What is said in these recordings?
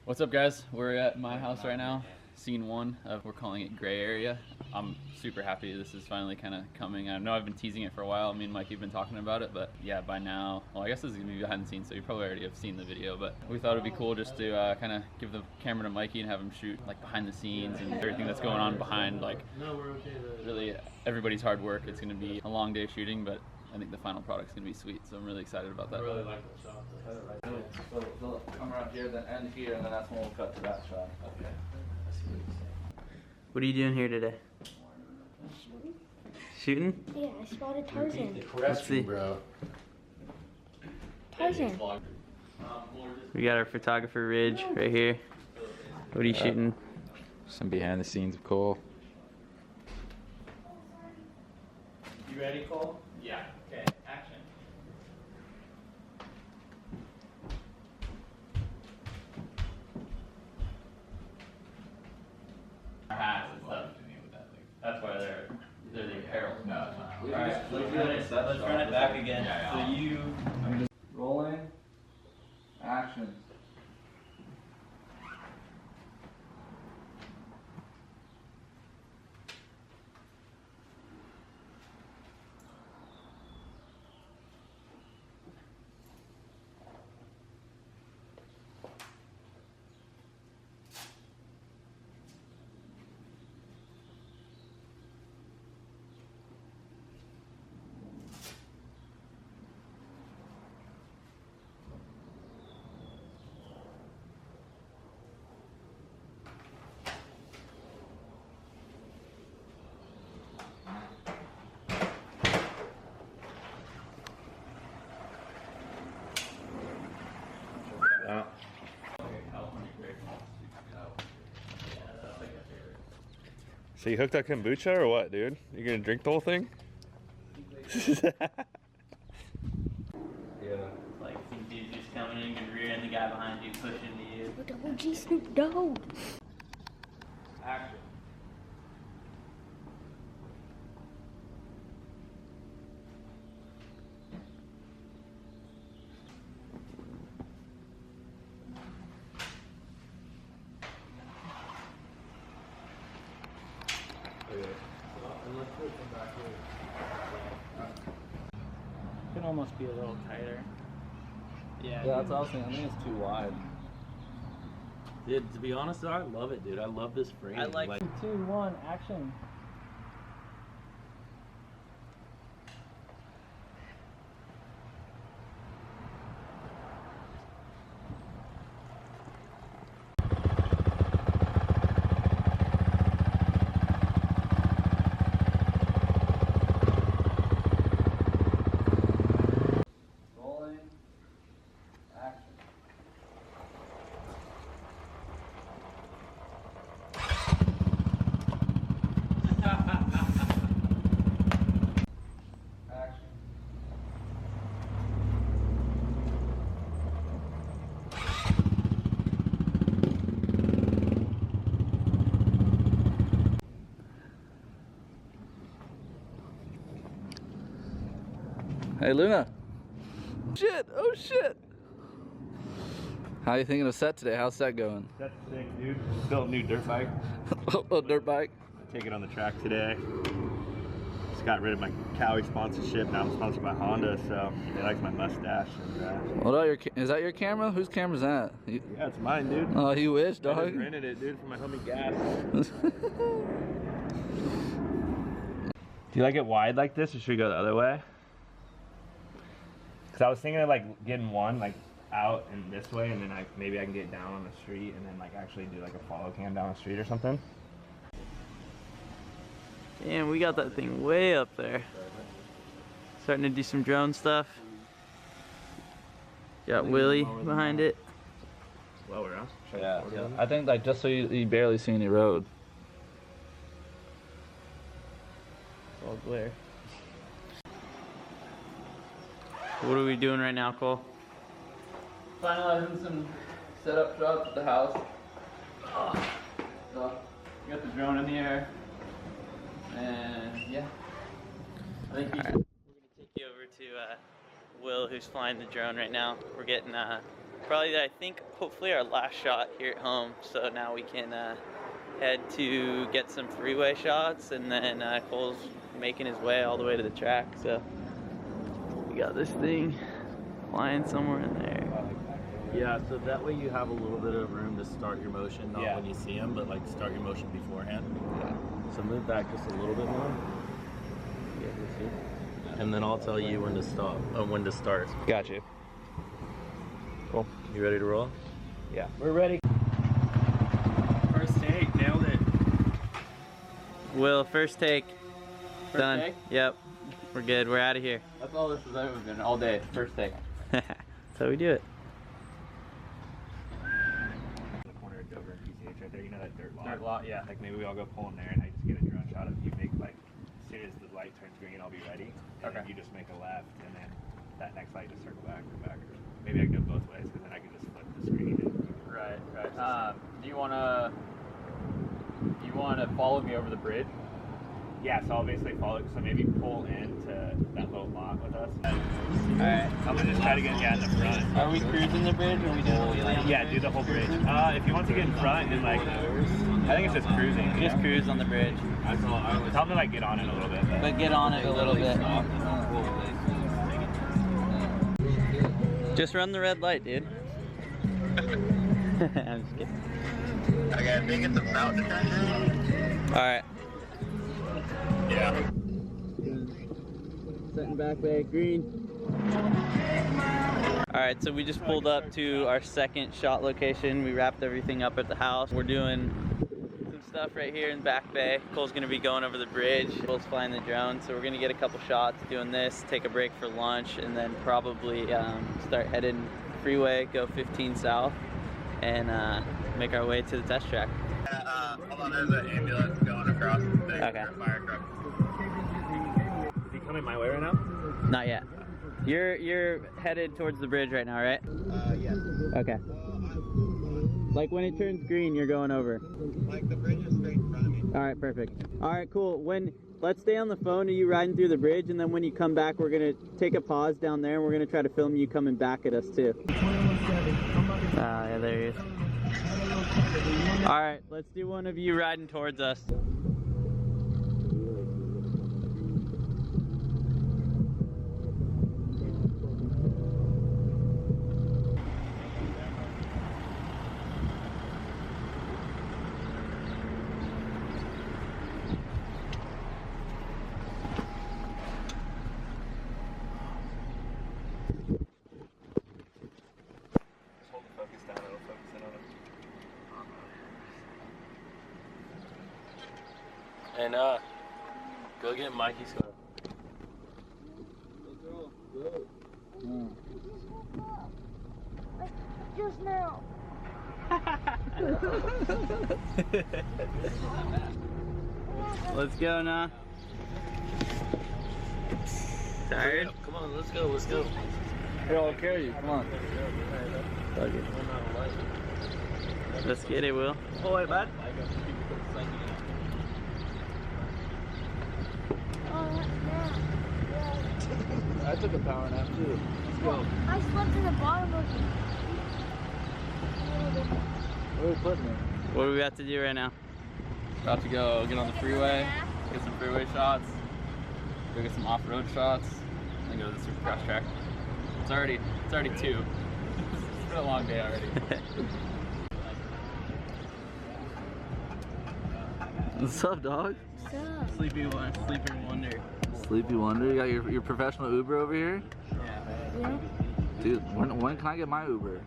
What's up, guys? We're at my house right now. Scene one of, we're calling it Gray Area. I'm super happy this is finally kind of coming. I know I've been teasing it for a while. Me and Mike have been talking about it, but yeah, by now, well, I guess this is gonna be behind the scenes, so you probably already have seen the video, but we thought it'd be cool just to kind of give the camera to Mikey and have him shoot like behind the scenes and everything that's going on behind like really everybody's hard work. It's gonna be a long day shooting, but I think the final product's gonna be sweet, so I'm really excited about that. I really like the shot. So come around here, then end here, and then that's when we'll cut to that shot. Okay. What are you doing here today? Shooting? Yeah, I spotted Tarzan. Let's see. Bro. Tarzan. We got our photographer Ridge right here. What are you shooting? Some behind the scenes of Cole. You ready, Cole? Yeah. Okay, action. Hats and stuff. That's why they're the apparel. No, it's not. Alright, let's run it back again. So you... Rolling. Action. So you hooked up kombucha or what, dude? You gonna drink the whole thing? Yeah. Like some dude just coming in your rear and the guy behind you pushing to you. Double G Snoop Dogg. Action. Could almost be a little tighter. Yeah, that's awesome. I think it's too wide. Dude, to be honest though, I love it, dude. I love this frame. I like 2, 1, action. Rolling. Action. Action. Hey, Luna. Shit! Oh shit! How are you thinking of set today? How's that going? That's sick, dude. Built a new dirt bike. A dirt bike. I take it on the track today. Just got rid of my Cowie sponsorship. Now I'm sponsored by Honda, so they like my mustache. And, What about your? Is that your camera? Whose camera's that? yeah, it's mine, dude. Oh, you wish, I dog. just rented it, dude, for my homie Gas. Do you like it wide like this, or should we go the other way? Because I was thinking of like getting one like out and this way, and then maybe I can get down on the street and then like actually do like a follow cam down the street or something. Damn, we got that thing way up there. Starting to do some drone stuff. Got Willie behind it. Lower, huh? Yeah. I think like just so you barely see any road. It's all glare. What are we doing right now, Cole? Finalizing some setup shots at the house. So, we got the drone in the air. And yeah. I think We're gonna take you over to Will, who's flying the drone right now. We're getting probably, I think, hopefully our last shot here at home. So now we can head to get some freeway shots, and then Cole's making his way all the way to the track. So we got this thing flying somewhere in there. Yeah, so that way you have a little bit of room to start your motion, not when you see him, but like start your motion beforehand. Yeah. So move back just a little bit more. And then I'll tell you when to stop, when to start. Got you. Cool. You ready to roll? Yeah. We're ready. First take, nailed it. Will, first take. First Done. take? Yep. We're good. We're out of here. That's all this has ever been all day. First take. That's how we do it. The corner of Dover and PCH right there, you know that dirt lot? Dirt lot, yeah. Like maybe we all go pull in there and I just get a drone shot of you make like, as soon as the light turns green, I'll be ready. And then you just make a left and then that next light just circle back or back. Or maybe I can do it both ways because then I can just flip the screen. And Right. Do you wanna follow me over the bridge? yeah, so I'll basically follow it. So maybe pull into that little lot with us. Alright. I'm gonna just try to get in the front. Are we cruising the bridge, or are we doing a wheelie on the Yeah, bridge? do the whole bridge. If you want to get in front and like, I think it's just cruising. Just cruise on the bridge. Tell me to like get on it a little bit. But get on it a little bit. Just run the red light, dude. I'm just kidding. Okay, I think it's about to turn in. Alright. Yeah. Setting back bay green. Alright, so we just pulled up to our second shot location. We wrapped everything up at the house. We're doing some stuff right here in Back Bay. Cole's gonna be going over the bridge. Cole's flying the drone, so we're gonna get a couple shots doing this, take a break for lunch, and then probably start heading freeway, go 15 south, and make our way to the test track. Hold on, there's an ambulance going across the thing. Okay. Fire truck. Is he coming my way right now? Not yet. You're headed towards the bridge right now, right? Yeah. Okay. Like when it turns green, you're going over. Like the bridge is straight in front of me. All right, perfect. All right, cool. Let's stay on the phone of you riding through the bridge, and then when you come back, we're gonna take a pause down there, and we're gonna try to film you coming back at us too. Yeah, there he is. All right, let's do one of you riding towards us. And go get Mikey's car. Just now. Let's go now. Tired? Come on, let's go, let's go. Here, I'll carry you. Come on. Fuck it. Let's get it, Will. Oh, wait, bud. I took a power nap too. Let's go. I slept in the bottom of it. Where are we putting it? What do we got to do right now? About to go get on the freeway, get some freeway shots, go get some off-road shots, and then go to the Supercross track. It's already 2. It's been a long day already. What's up, dog? Sleepy Wonder. Sleepy Wonder. You got your professional Uber over here? Yeah. Dude, when can I get my Uber?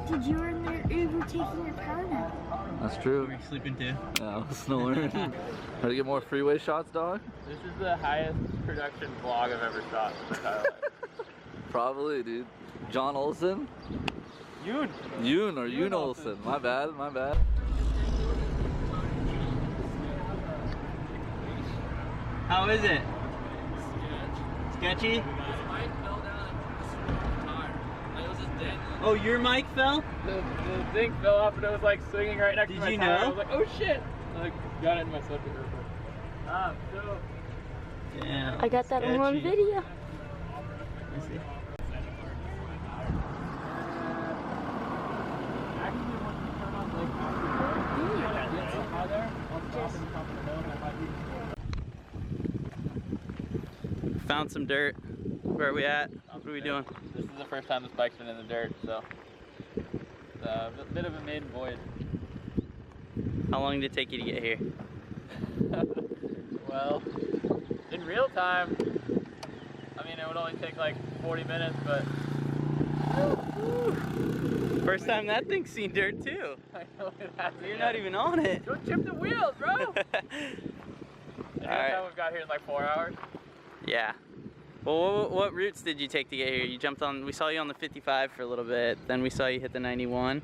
Did you were in there Uber taking your power nap? That's true. Are you sleeping too? Yeah, I was snoring. Try to get more freeway shots, dog? This is the highest production vlog I've ever shot in my entire life. Probably, dude. John Olsen? Yoon! Yoon or Yoon Olsen. My bad, my bad. How is it? Sketchy? Oh, your mic fell? The thing fell off and it was like swinging right next to my Did you tire. know? I was like, oh shit! I like, got it in my subject real quick. So Damn. I got that on sketchy. video. me see. Found some dirt. Where are we at? What are we doing? This is the first time this bike's been in the dirt, so it's a bit of a maiden voyage. How long did it take you to get here? Well, in real time, I mean, it would only take like 40 minutes, but First time that thing's seen dirt too. I know it has. You're not even on it. Don't chip the wheels, bro. And Alright. time we've got here in like 4 hours. Yeah. Well, what routes did you take to get here? You jumped on, we saw you on the 55 for a little bit, then we saw you hit the 91,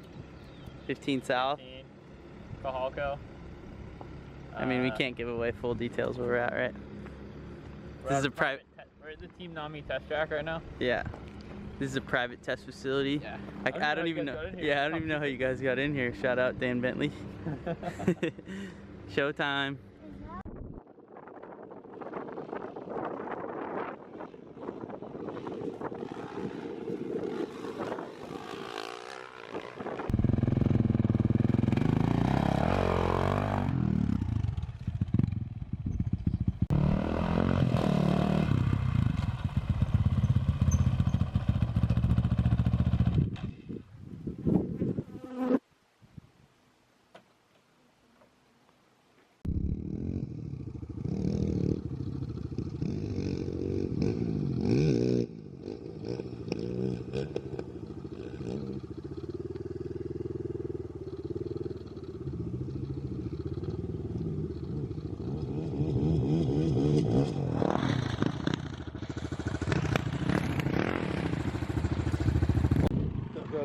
15 south. 15, Cajalco. I mean, we can't give away full details where we're at, right? This is a private. We're at the Team Nami test track right now. Yeah. This is a private test facility. Yeah. I don't even know. Yeah, I don't even know how you guys got in here. Shout out Dan Bentley. Showtime.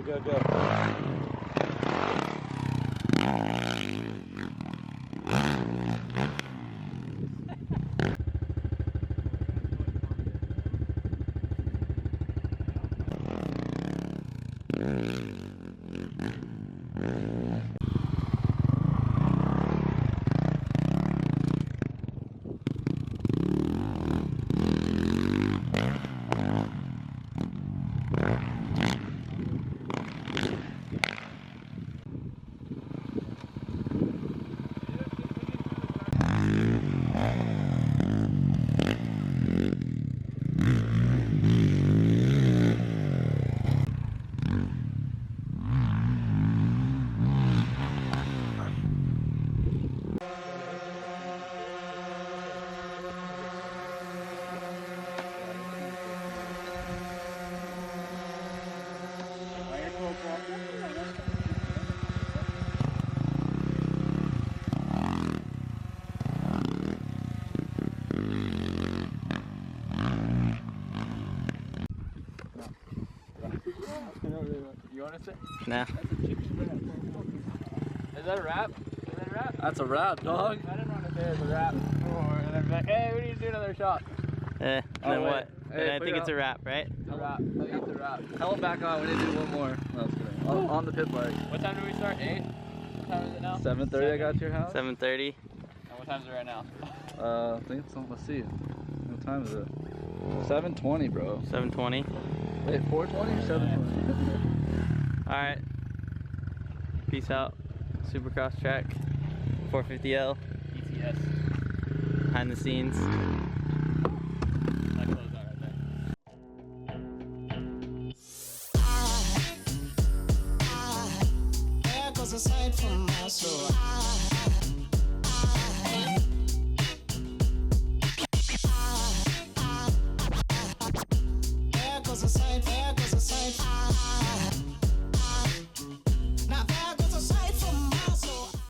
Go, go. You want to sit? Nah. Is that a wrap? Is that a wrap? That's a wrap, dog. I didn't want to say it's a wrap before, and then be like, hey, we need to do another shot. Then wait. what? Hey, Then I put think it it's a wrap, right? It's a wrap. I think it's a wrap. Tell him back on. We need to do one more. No, I was kidding. On the pit bike. What time did we start? 8? What time is it now? 7:30. I got to your house. 7:30. And what time is it right now? I think it's on. Let's see. What time is it? 7:20, bro. 7:20. Wait, 4:20 or 7:20? All right. Peace out. Supercross track. 450L. ETS. Behind the scenes. That closed out right there. There goes a sight from my soul.